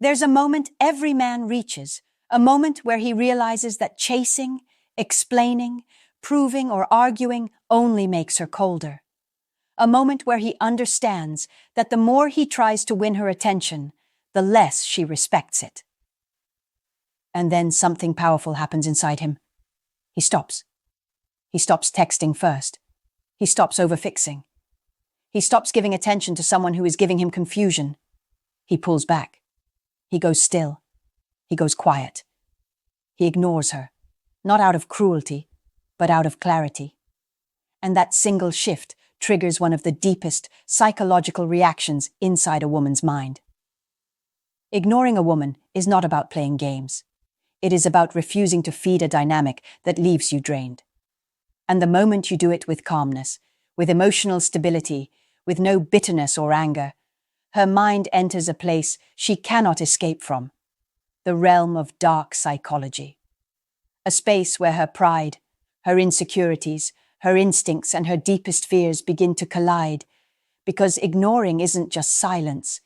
There's a moment every man reaches, a moment where he realizes that chasing, explaining, proving, or arguing only makes her colder. A moment where he understands that the more he tries to win her attention, the less she respects it. And then something powerful happens inside him. He stops. He stops texting first. He stops overfixing. He stops giving attention to someone who is giving him confusion. He pulls back. He goes still. He goes quiet. He ignores her, not out of cruelty, but out of clarity. And that single shift triggers one of the deepest psychological reactions inside a woman's mind. Ignoring a woman is not about playing games. It is about refusing to feed a dynamic that leaves you drained. And the moment you do it with calmness, with emotional stability, with no bitterness or anger, her mind enters a place she cannot escape from, the realm of dark psychology. A space where her pride, her insecurities, her instincts, and her deepest fears begin to collide, because ignoring isn't just silence,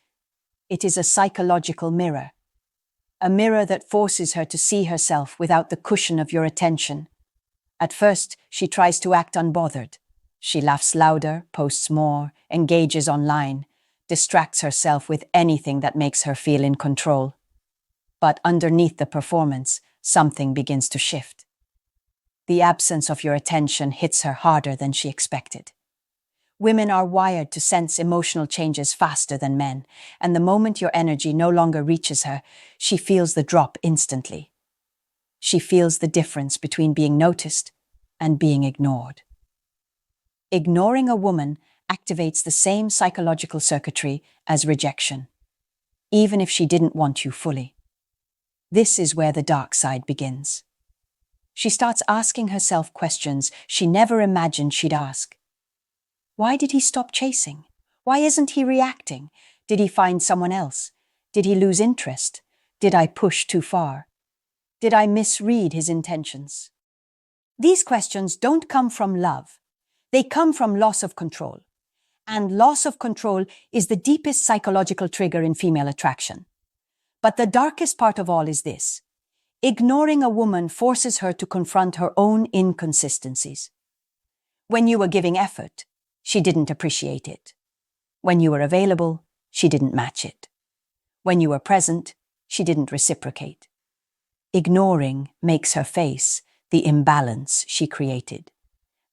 it is a psychological mirror. A mirror that forces her to see herself without the cushion of your attention. At first, she tries to act unbothered. She laughs louder, posts more, engages online, distracts herself with anything that makes her feel in control. But underneath the performance, something begins to shift. The absence of your attention hits her harder than she expected. Women are wired to sense emotional changes faster than men, and the moment your energy no longer reaches her, she feels the drop instantly. She feels the difference between being noticed and being ignored. Ignoring a woman activates the same psychological circuitry as rejection, even if she didn't want you fully. This is where the dark side begins. She starts asking herself questions she never imagined she'd ask. Why did he stop chasing? Why isn't he reacting? Did he find someone else? Did he lose interest? Did I push too far? Did I misread his intentions? These questions don't come from love. They come from loss of control. And loss of control is the deepest psychological trigger in female attraction. But the darkest part of all is this. Ignoring a woman forces her to confront her own inconsistencies. When you were giving effort, she didn't appreciate it. When you were available, she didn't match it. When you were present, she didn't reciprocate. Ignoring makes her face the imbalance she created.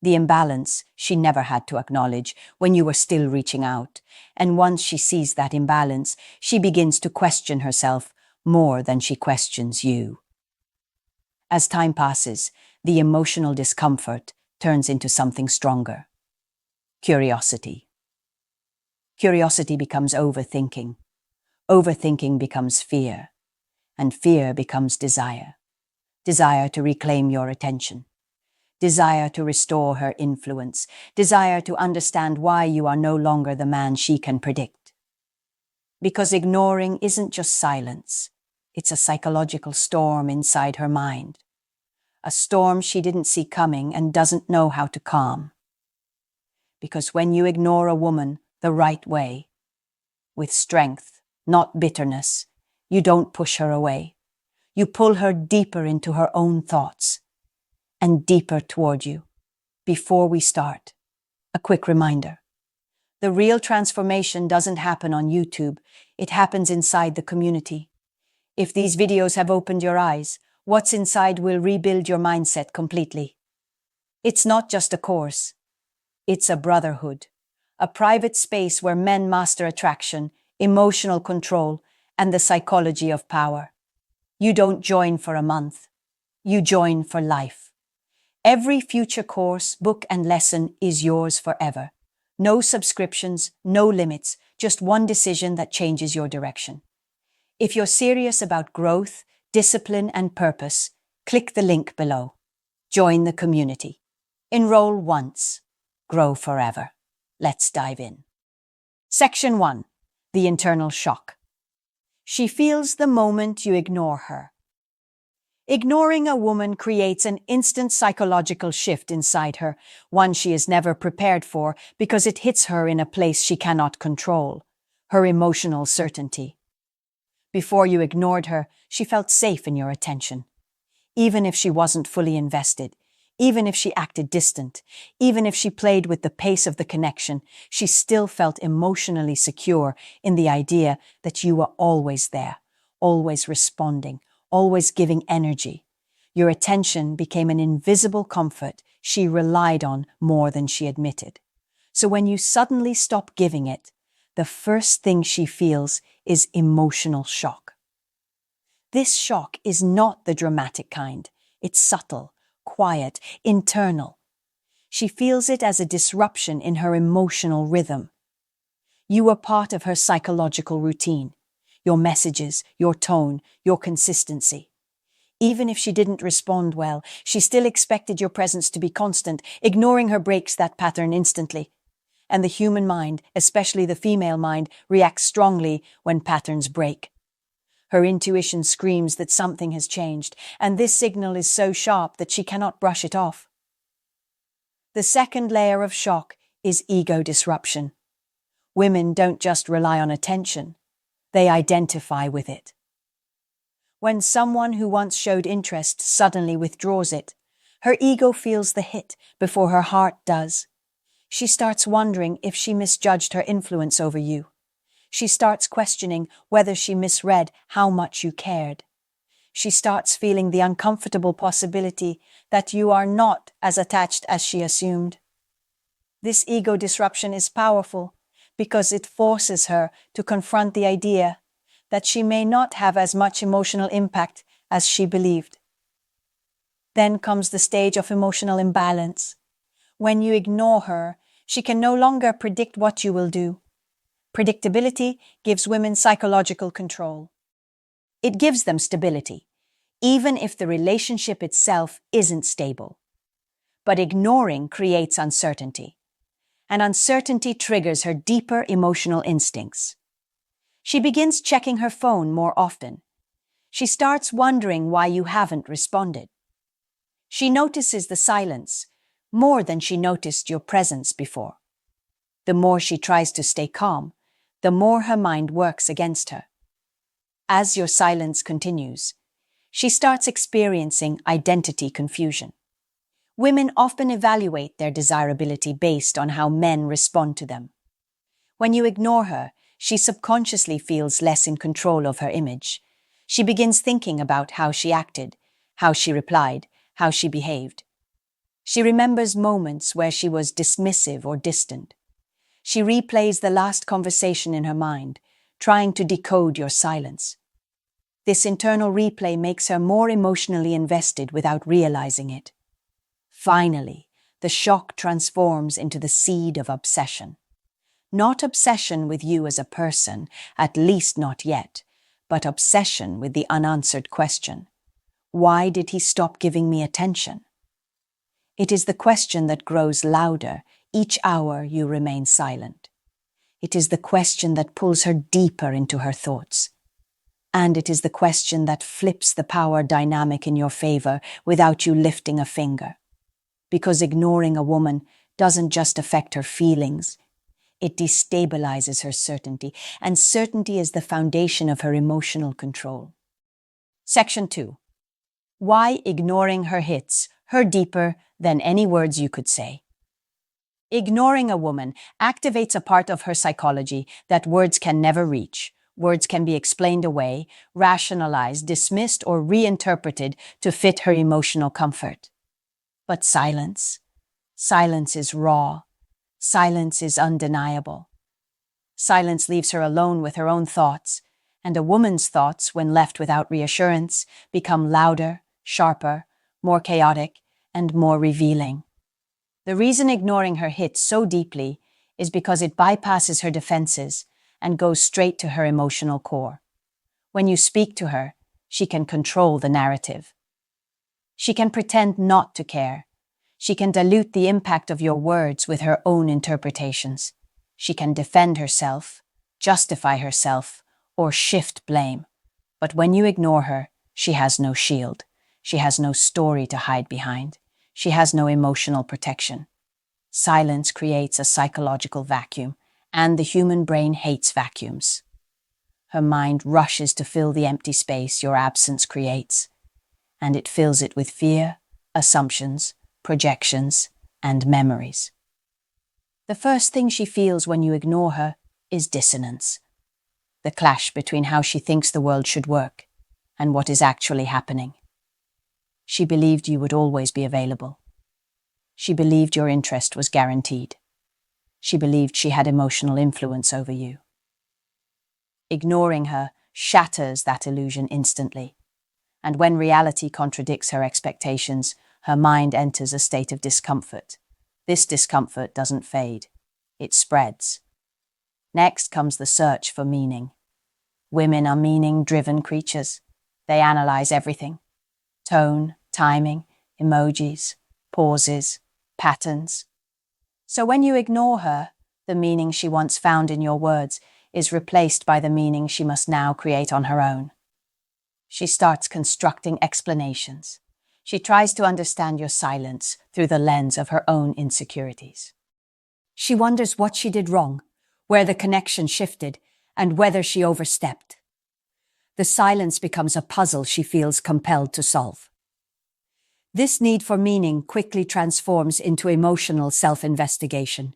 The imbalance she never had to acknowledge when you were still reaching out. And once she sees that imbalance, she begins to question herself more than she questions you. As time passes, the emotional discomfort turns into something stronger. Curiosity. Curiosity becomes overthinking. Overthinking becomes fear. And fear becomes desire. Desire to reclaim your attention. Desire to restore her influence. Desire to understand why you are no longer the man she can predict. Because ignoring isn't just silence. It's a psychological storm inside her mind. A storm she didn't see coming and doesn't know how to calm. Because when you ignore a woman the right way, with strength, not bitterness, you don't push her away. You pull her deeper into her own thoughts and deeper toward you. Before we start, a quick reminder. The real transformation doesn't happen on YouTube. It happens inside the community. If these videos have opened your eyes, what's inside will rebuild your mindset completely. It's not just a course. It's a brotherhood, a private space where men master attraction, emotional control, and the psychology of power. You don't join for a month. You join for life. Every future course, book, and lesson is yours forever. No subscriptions, no limits, just one decision that changes your direction. If you're serious about growth, discipline, and purpose, click the link below. Join the community. Enroll once. Grow forever. Let's dive in. Section 1. The internal shock. She feels the moment you ignore her. Ignoring a woman creates an instant psychological shift inside her, one she is never prepared for because it hits her in a place she cannot control, her emotional certainty. Before you ignored her, she felt safe in your attention. Even if she wasn't fully invested, even if she acted distant, even if she played with the pace of the connection, she still felt emotionally secure in the idea that you were always there, always responding, always giving energy. Your attention became an invisible comfort she relied on more than she admitted. So when you suddenly stop giving it, the first thing she feels is emotional shock. This shock is not the dramatic kind. It's subtle, quiet, internal. She feels it as a disruption in her emotional rhythm. You were part of her psychological routine, your messages, your tone, your consistency. Even if she didn't respond well, she still expected your presence to be constant. Ignoring her breaks that pattern instantly. And the human mind, especially the female mind, reacts strongly when patterns break. Her intuition screams that something has changed, and this signal is so sharp that she cannot brush it off. The second layer of shock is ego disruption. Women don't just rely on attention, they identify with it. When someone who once showed interest suddenly withdraws it, her ego feels the hit before her heart does. She starts wondering if she misjudged her influence over you. She starts questioning whether she misread how much you cared. She starts feeling the uncomfortable possibility that you are not as attached as she assumed. This ego disruption is powerful because it forces her to confront the idea that she may not have as much emotional impact as she believed. Then comes the stage of emotional imbalance. When you ignore her, she can no longer predict what you will do. Predictability gives women psychological control. It gives them stability, even if the relationship itself isn't stable. But ignoring creates uncertainty, and uncertainty triggers her deeper emotional instincts. She begins checking her phone more often. She starts wondering why you haven't responded. She notices the silence more than she noticed your presence before. The more she tries to stay calm, the more her mind works against her. As your silence continues, she starts experiencing identity confusion. Women often evaluate their desirability based on how men respond to them. When you ignore her, she subconsciously feels less in control of her image. She begins thinking about how she acted, how she replied, how she behaved. She remembers moments where she was dismissive or distant. She replays the last conversation in her mind, trying to decode your silence. This internal replay makes her more emotionally invested without realizing it. Finally, the shock transforms into the seed of obsession. Not obsession with you as a person, at least not yet, but obsession with the unanswered question: why did he stop giving me attention? It is the question that grows louder each hour you remain silent. It is the question that pulls her deeper into her thoughts. And it is the question that flips the power dynamic in your favor without you lifting a finger. Because ignoring a woman doesn't just affect her feelings, it destabilizes her certainty, and certainty is the foundation of her emotional control. Section 2. Why ignoring her hits her deeper than any words you could say. Ignoring a woman activates a part of her psychology that words can never reach. Words can be explained away, rationalized, dismissed, or reinterpreted to fit her emotional comfort. But silence? Silence is raw. Silence is undeniable. Silence leaves her alone with her own thoughts, and a woman's thoughts, when left without reassurance, become louder, sharper, more chaotic, and more revealing. The reason ignoring her hits so deeply is because it bypasses her defenses and goes straight to her emotional core. When you speak to her, she can control the narrative. She can pretend not to care. She can dilute the impact of your words with her own interpretations. She can defend herself, justify herself, or shift blame. But when you ignore her, she has no shield. She has no story to hide behind. She has no emotional protection. Silence creates a psychological vacuum, and the human brain hates vacuums. her mind rushes to fill the empty space your absence creates, and it fills it with fear, assumptions, projections, and memories. The first thing she feels when you ignore her is dissonance, the clash between how she thinks the world should work and what is actually happening. She believed you would always be available. She believed your interest was guaranteed. She believed she had emotional influence over you. Ignoring her shatters that illusion instantly, and when reality contradicts her expectations, her mind enters a state of discomfort. This discomfort doesn't fade, it spreads. Next comes the search for meaning. Women are meaning-driven creatures. They analyze everything: tone, timing, emojis, pauses, patterns. So when you ignore her, the meaning she once found in your words is replaced by the meaning she must now create on her own. She starts constructing explanations. She tries to understand your silence through the lens of her own insecurities. She wonders what she did wrong, where the connection shifted, and whether she overstepped. The silence becomes a puzzle she feels compelled to solve. This need for meaning quickly transforms into emotional self-investigation.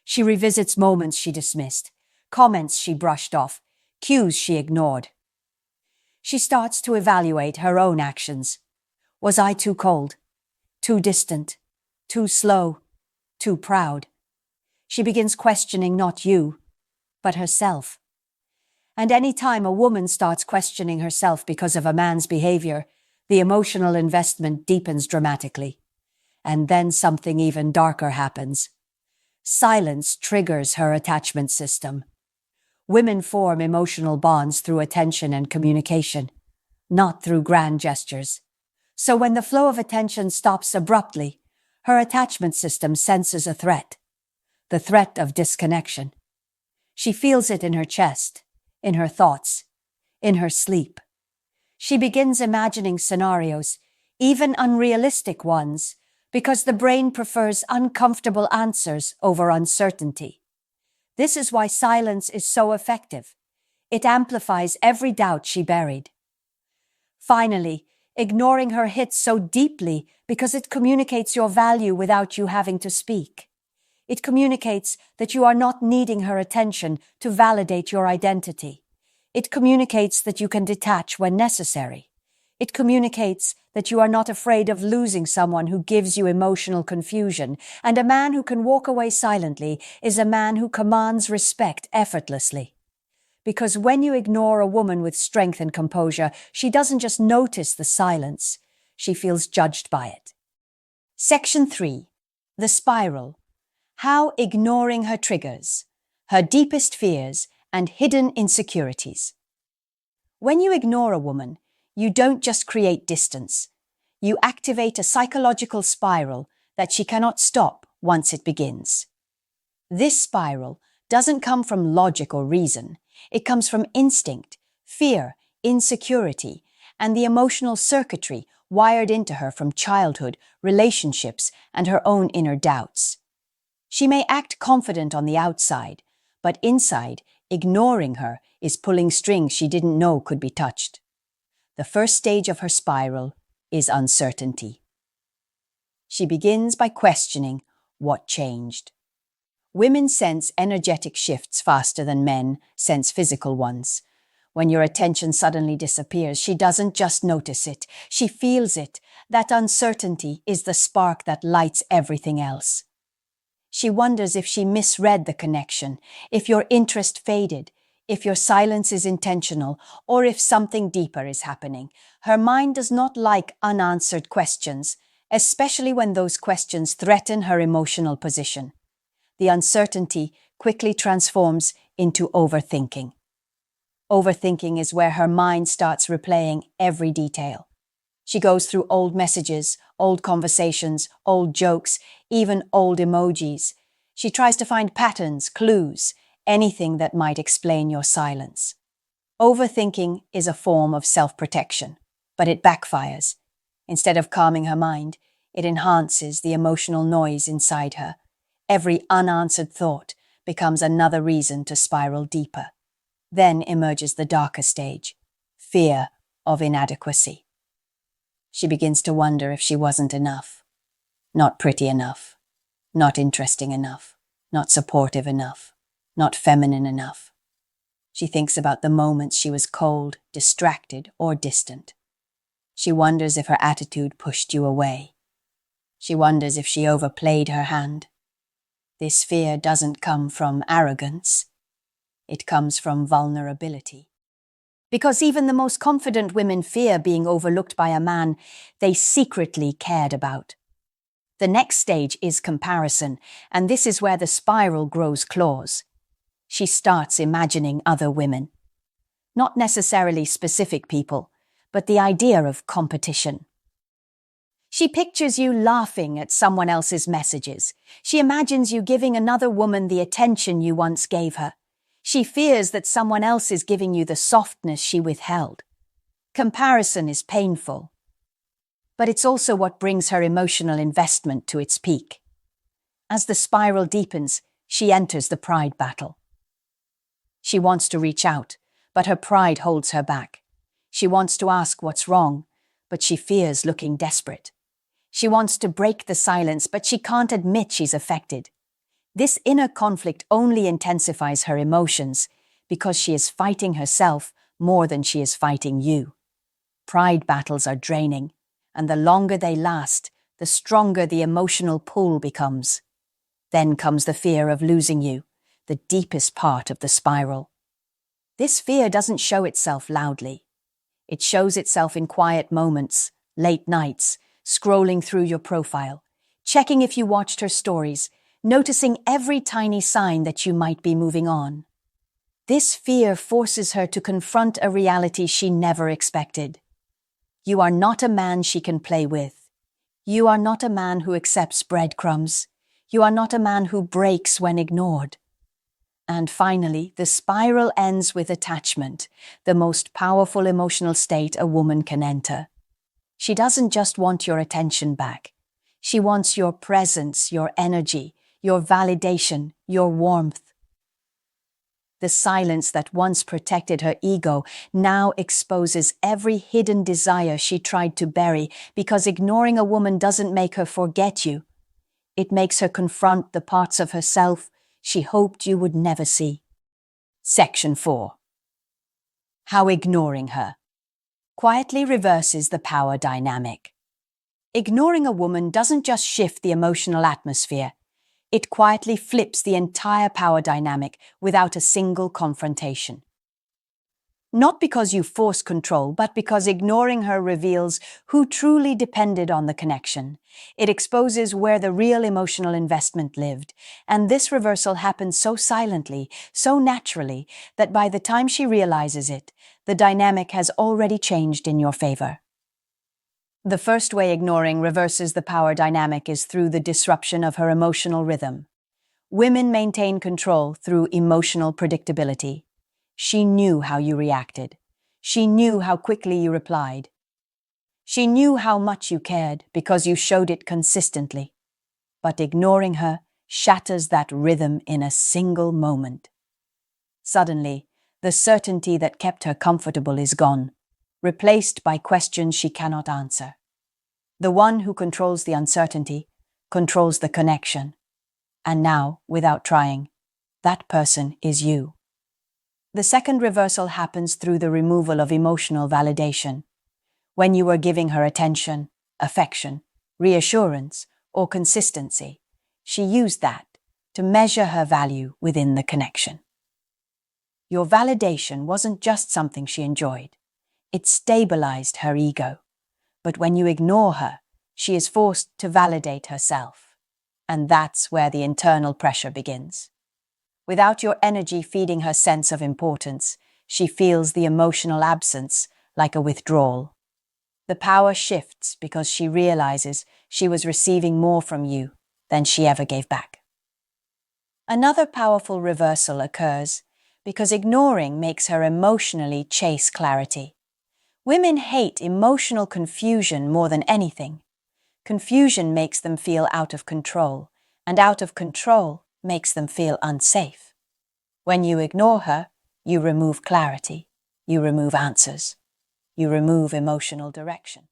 She revisits moments she dismissed, comments she brushed off, cues she ignored. She starts to evaluate her own actions. Was I too cold? Too distant? Too slow? Too proud? She begins questioning not you, but herself. And any time a woman starts questioning herself because of a man's behavior, the emotional investment deepens dramatically. And then something even darker happens. Silence triggers her attachment system. Women form emotional bonds through attention and communication, not through grand gestures. So when the flow of attention stops abruptly, her attachment system senses a threat, the threat of disconnection. She feels it in her chest, in her thoughts, in her sleep. She begins imagining scenarios, even unrealistic ones, because the brain prefers uncomfortable answers over uncertainty. This is why silence is so effective. It amplifies every doubt she buried. Finally, ignoring her hits so deeply because it communicates your value without you having to speak. It communicates that you are not needing her attention to validate your identity. It communicates that you can detach when necessary. It communicates that you are not afraid of losing someone who gives you emotional confusion, and a man who can walk away silently is a man who commands respect effortlessly. Because when you ignore a woman with strength and composure, she doesn't just notice the silence, she feels judged by it. Section 3. The Spiral. How ignoring her triggers, her deepest fears, and hidden insecurities. When you ignore a woman, you don't just create distance. You activate a psychological spiral that she cannot stop once it begins. This spiral doesn't come from logic or reason. It comes from instinct, fear, insecurity, and the emotional circuitry wired into her from childhood, relationships, and her own inner doubts. She may act confident on the outside, but inside, ignoring her is pulling strings she didn't know could be touched. The first stage of her spiral is uncertainty. She begins by questioning what changed. Women sense energetic shifts faster than men sense physical ones. When your attention suddenly disappears, she doesn't just notice it, she feels it. That uncertainty is the spark that lights everything else. She wonders if she misread the connection, if your interest faded, if your silence is intentional, or if something deeper is happening. Her mind does not like unanswered questions, especially when those questions threaten her emotional position. The uncertainty quickly transforms into overthinking. Overthinking is where her mind starts replaying every detail. She goes through old messages, old conversations, old jokes, even old emojis. She tries to find patterns, clues, anything that might explain your silence. Overthinking is a form of self-protection, but it backfires. Instead of calming her mind, it enhances the emotional noise inside her. Every unanswered thought becomes another reason to spiral deeper. Then emerges the darker stage, fear of inadequacy. She begins to wonder if she wasn't enough, not pretty enough, not interesting enough, not supportive enough, not feminine enough. She thinks about the moments she was cold, distracted, or distant. She wonders if her attitude pushed you away. She wonders if she overplayed her hand. This fear doesn't come from arrogance. It comes from vulnerability. Because even the most confident women fear being overlooked by a man they secretly cared about. The next stage is comparison, and this is where the spiral grows claws. She starts imagining other women. Not necessarily specific people, but the idea of competition. She pictures you laughing at someone else's messages. She imagines you giving another woman the attention you once gave her. She fears that someone else is giving you the softness she withheld. Comparison is painful, but it's also what brings her emotional investment to its peak. As the spiral deepens, she enters the pride battle. She wants to reach out, but her pride holds her back. She wants to ask what's wrong, but she fears looking desperate. She wants to break the silence, but she can't admit she's affected. This inner conflict only intensifies her emotions because she is fighting herself more than she is fighting you. Pride battles are draining, and the longer they last, the stronger the emotional pull becomes. Then comes the fear of losing you, the deepest part of the spiral. This fear doesn't show itself loudly. It shows itself in quiet moments, late nights, scrolling through your profile, checking if you watched her stories, noticing every tiny sign that you might be moving on. This fear forces her to confront a reality she never expected. You are not a man she can play with. You are not a man who accepts breadcrumbs. You are not a man who breaks when ignored. And finally, the spiral ends with attachment, the most powerful emotional state a woman can enter. She doesn't just want your attention back. She wants your presence, your energy, your validation, your warmth. The silence that once protected her ego now exposes every hidden desire she tried to bury, because ignoring a woman doesn't make her forget you. It makes her confront the parts of herself she hoped you would never see. Section 4. How ignoring her quietly reverses the power dynamic. Ignoring a woman doesn't just shift the emotional atmosphere, it quietly flips the entire power dynamic without a single confrontation. Not because you force control, but because ignoring her reveals who truly depended on the connection. It exposes where the real emotional investment lived, and this reversal happens so silently, so naturally, that by the time she realizes it, the dynamic has already changed in your favor. The first way ignoring reverses the power dynamic is through the disruption of her emotional rhythm. Women maintain control through emotional predictability. She knew how you reacted. She knew how quickly you replied. She knew how much you cared because you showed it consistently. But ignoring her shatters that rhythm in a single moment. Suddenly, the certainty that kept her comfortable is gone, replaced by questions she cannot answer. The one who controls the uncertainty controls the connection. And now, without trying, that person is you. The second reversal happens through the removal of emotional validation. When you were giving her attention, affection, reassurance, or consistency, she used that to measure her value within the connection. Your validation wasn't just something she enjoyed. It stabilized her ego. But when you ignore her, she is forced to validate herself. And that's where the internal pressure begins. Without your energy feeding her sense of importance, she feels the emotional absence like a withdrawal. The power shifts because she realizes she was receiving more from you than she ever gave back. Another powerful reversal occurs because ignoring makes her emotionally chase clarity. Women hate emotional confusion more than anything. Confusion makes them feel out of control, and out of control makes them feel unsafe. When you ignore her, You remove clarity. You remove answers. You remove emotional direction.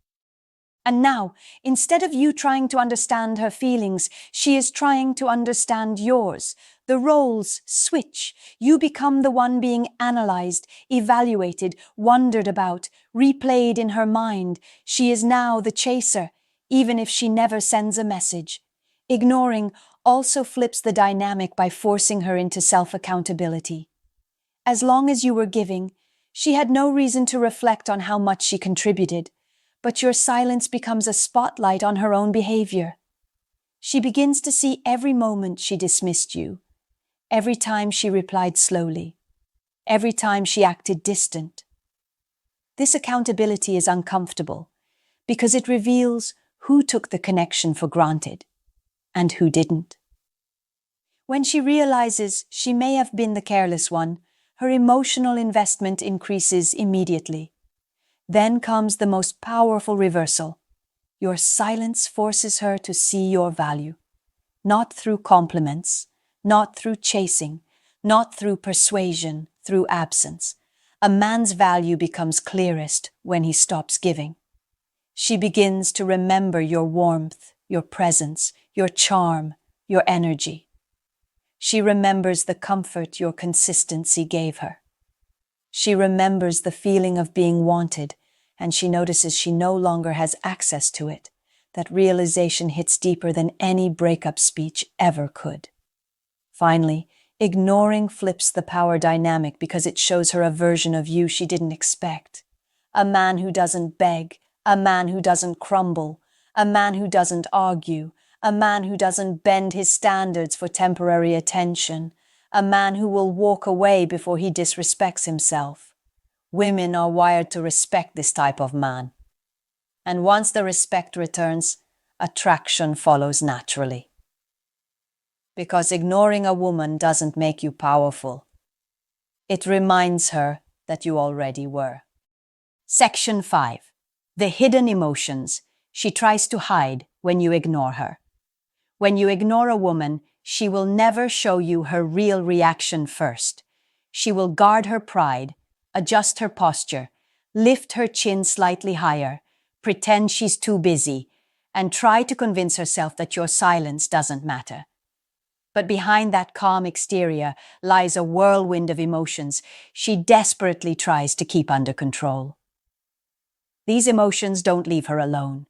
And now, instead of you trying to understand her feelings, she is trying to understand yours. The roles switch. You become the one being analyzed, evaluated, wondered about, replayed in her mind. She is now the chaser, even if she never sends a message. Ignoring also flips the dynamic by forcing her into self-accountability. As long as you were giving, she had no reason to reflect on how much she contributed. But your silence becomes a spotlight on her own behavior. She begins to see every moment she dismissed you, every time she replied slowly, every time she acted distant. This accountability is uncomfortable because it reveals who took the connection for granted and who didn't. When she realizes she may have been the careless one, her emotional investment increases immediately. Then comes the most powerful reversal. Your silence forces her to see your value, not through compliments, not through chasing, not through persuasion, through absence. A man's value becomes clearest when he stops giving. She begins to remember your warmth, your presence, your charm, your energy. She remembers the comfort your consistency gave her. She remembers the feeling of being wanted, and she notices she no longer has access to it. That realization hits deeper than any breakup speech ever could. Finally, ignoring flips the power dynamic because it shows her a version of you she didn't expect. A man who doesn't beg, a man who doesn't crumble, a man who doesn't argue, a man who doesn't bend his standards for temporary attention, a man who will walk away before he disrespects himself. Women are wired to respect this type of man. And once the respect returns, attraction follows naturally. Because ignoring a woman doesn't make you powerful. It reminds her that you already were. Section 5. The hidden emotions she tries to hide when you ignore her. When you ignore a woman, she will never show you her real reaction first. She will guard her pride, adjust her posture, lift her chin slightly higher, pretend she's too busy, and try to convince herself that your silence doesn't matter. But behind that calm exterior lies a whirlwind of emotions she desperately tries to keep under control. These emotions don't leave her alone.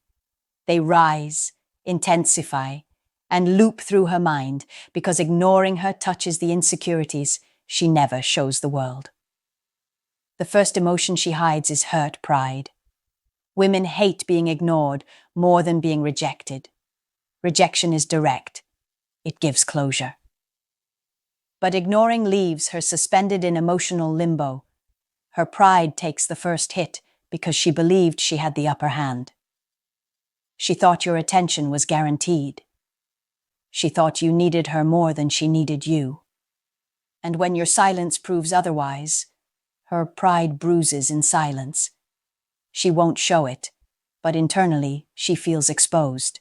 They rise, intensify, and loop through her mind because ignoring her touches the insecurities she never shows the world. The first emotion she hides is hurt pride. Women hate being ignored more than being rejected. Rejection is direct. It gives closure. But ignoring leaves her suspended in emotional limbo. Her pride takes the first hit because she believed she had the upper hand. She thought your attention was guaranteed. She thought you needed her more than she needed you. And when your silence proves otherwise, her pride bruises in silence. She won't show it, but internally she feels exposed.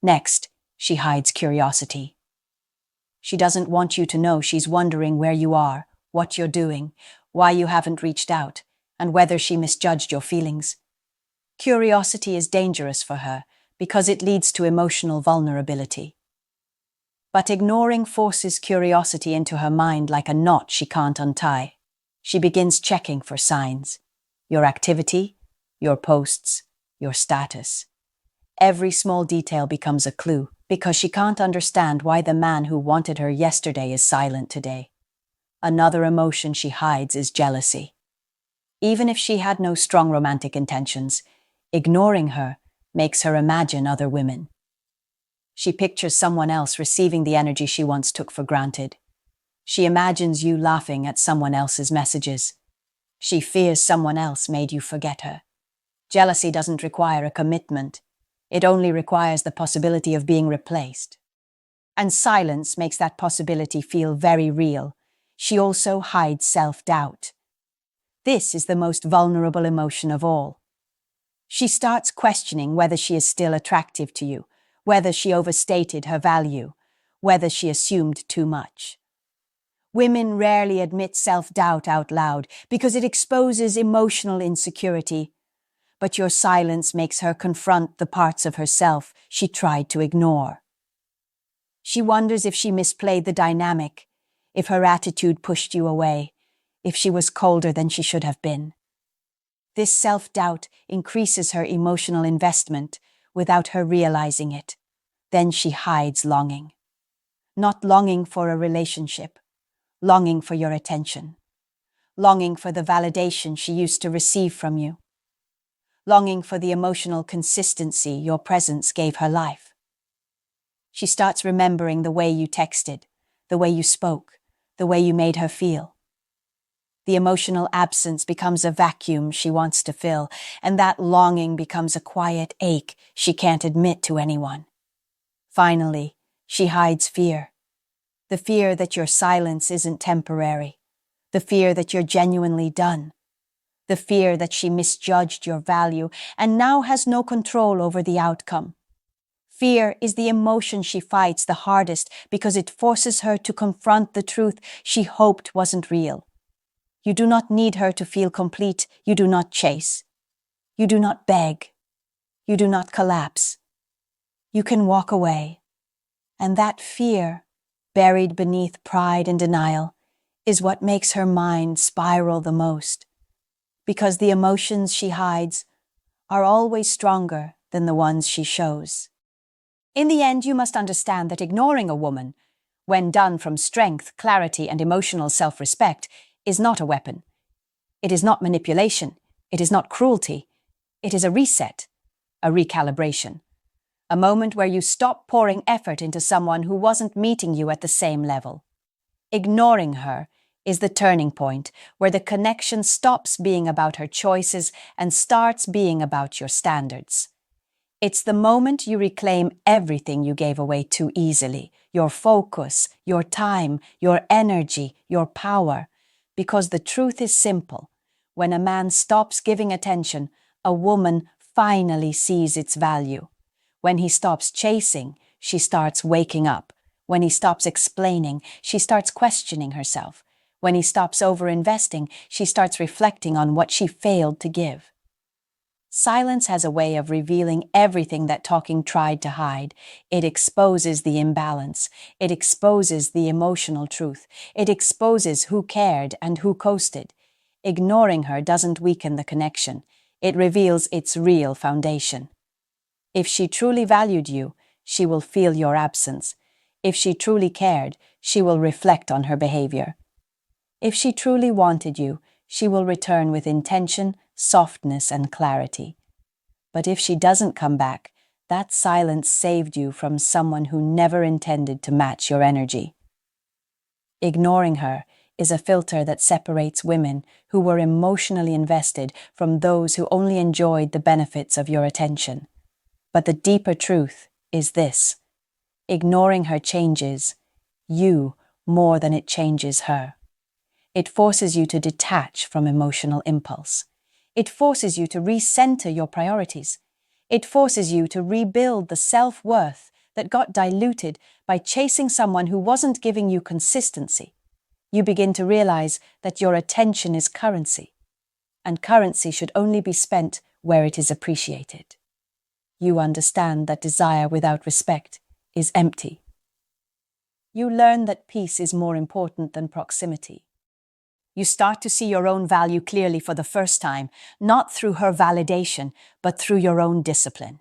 Next, she hides curiosity. She doesn't want you to know she's wondering where you are, what you're doing, why you haven't reached out, and whether she misjudged your feelings. Curiosity is dangerous for her because it leads to emotional vulnerability. But ignoring forces curiosity into her mind like a knot she can't untie. She begins checking for signs. Your activity, your posts, your status. Every small detail becomes a clue because she can't understand why the man who wanted her yesterday is silent today. Another emotion she hides is jealousy. Even if she had no strong romantic intentions, ignoring her makes her imagine other women. She pictures someone else receiving the energy she once took for granted. She imagines you laughing at someone else's messages. She fears someone else made you forget her. Jealousy doesn't require a commitment. It only requires the possibility of being replaced. And silence makes that possibility feel very real. She also hides self-doubt. This is the most vulnerable emotion of all. She starts questioning whether she is still attractive to you, whether she overstated her value, whether she assumed too much. Women rarely admit self-doubt out loud because it exposes emotional insecurity. But your silence makes her confront the parts of herself she tried to ignore. She wonders if she misplayed the dynamic, if her attitude pushed you away, if she was colder than she should have been. This self-doubt increases her emotional investment without her realizing it. Then she hides longing. Not longing for a relationship, longing for your attention, longing for the validation she used to receive from you, longing for the emotional consistency your presence gave her life. She starts remembering the way you texted, the way you spoke, the way you made her feel. The emotional absence becomes a vacuum she wants to fill, and that longing becomes a quiet ache she can't admit to anyone. Finally, she hides fear. The fear that your silence isn't temporary. The fear that you're genuinely done. The fear that she misjudged your value and now has no control over the outcome. Fear is the emotion she fights the hardest because it forces her to confront the truth she hoped wasn't real. You do not need her to feel complete. You do not chase. You do not beg. You do not collapse. You can walk away. And that fear, buried beneath pride and denial, is what makes her mind spiral the most. Because the emotions she hides are always stronger than the ones she shows. In the end, you must understand that ignoring a woman, when done from strength, clarity, and emotional self-respect, is not a weapon. It is not manipulation. It is not cruelty. It is a reset, a recalibration. A moment where you stop pouring effort into someone who wasn't meeting you at the same level. Ignoring her is the turning point where the connection stops being about her choices and starts being about your standards. It's the moment you reclaim everything you gave away too easily, your focus, your time, your energy, your power. Because the truth is simple. When a man stops giving attention, a woman finally sees its value. When he stops chasing, she starts waking up. When he stops explaining, she starts questioning herself. When he stops over-investing, she starts reflecting on what she failed to give. Silence has a way of revealing everything that talking tried to hide. It exposes the imbalance. It exposes the emotional truth. It exposes who cared and who coasted. Ignoring her doesn't weaken the connection. It reveals its real foundation. If she truly valued you, she will feel your absence. If she truly cared, she will reflect on her behavior. If she truly wanted you, she will return with intention, softness, and clarity. But if she doesn't come back, that silence saved you from someone who never intended to match your energy. Ignoring her is a filter that separates women who were emotionally invested from those who only enjoyed the benefits of your attention. But the deeper truth is this: ignoring her changes you more than it changes her. It forces you to detach from emotional impulse. It forces you to recenter your priorities. It forces you to rebuild the self-worth that got diluted by chasing someone who wasn't giving you consistency. You begin to realize that your attention is currency, and currency should only be spent where it is appreciated. You understand that desire without respect is empty. You learn that peace is more important than proximity. You start to see your own value clearly for the first time, not through her validation, but through your own discipline.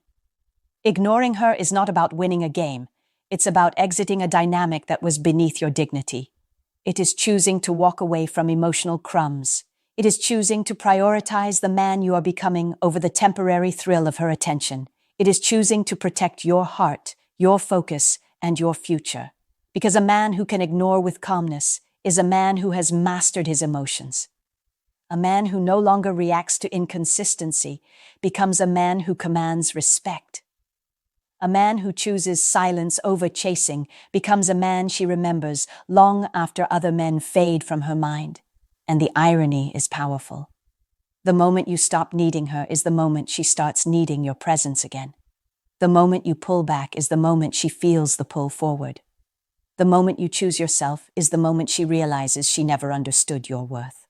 Ignoring her is not about winning a game. It's about exiting a dynamic that was beneath your dignity. It is choosing to walk away from emotional crumbs. It is choosing to prioritize the man you are becoming over the temporary thrill of her attention. It is choosing to protect your heart, your focus, and your future. Because a man who can ignore with calmness is a man who has mastered his emotions. A man who no longer reacts to inconsistency becomes a man who commands respect. A man who chooses silence over chasing becomes a man she remembers long after other men fade from her mind. And the irony is powerful. The moment you stop needing her is the moment she starts needing your presence again. The moment you pull back is the moment she feels the pull forward. The moment you choose yourself is the moment she realizes she never understood your worth.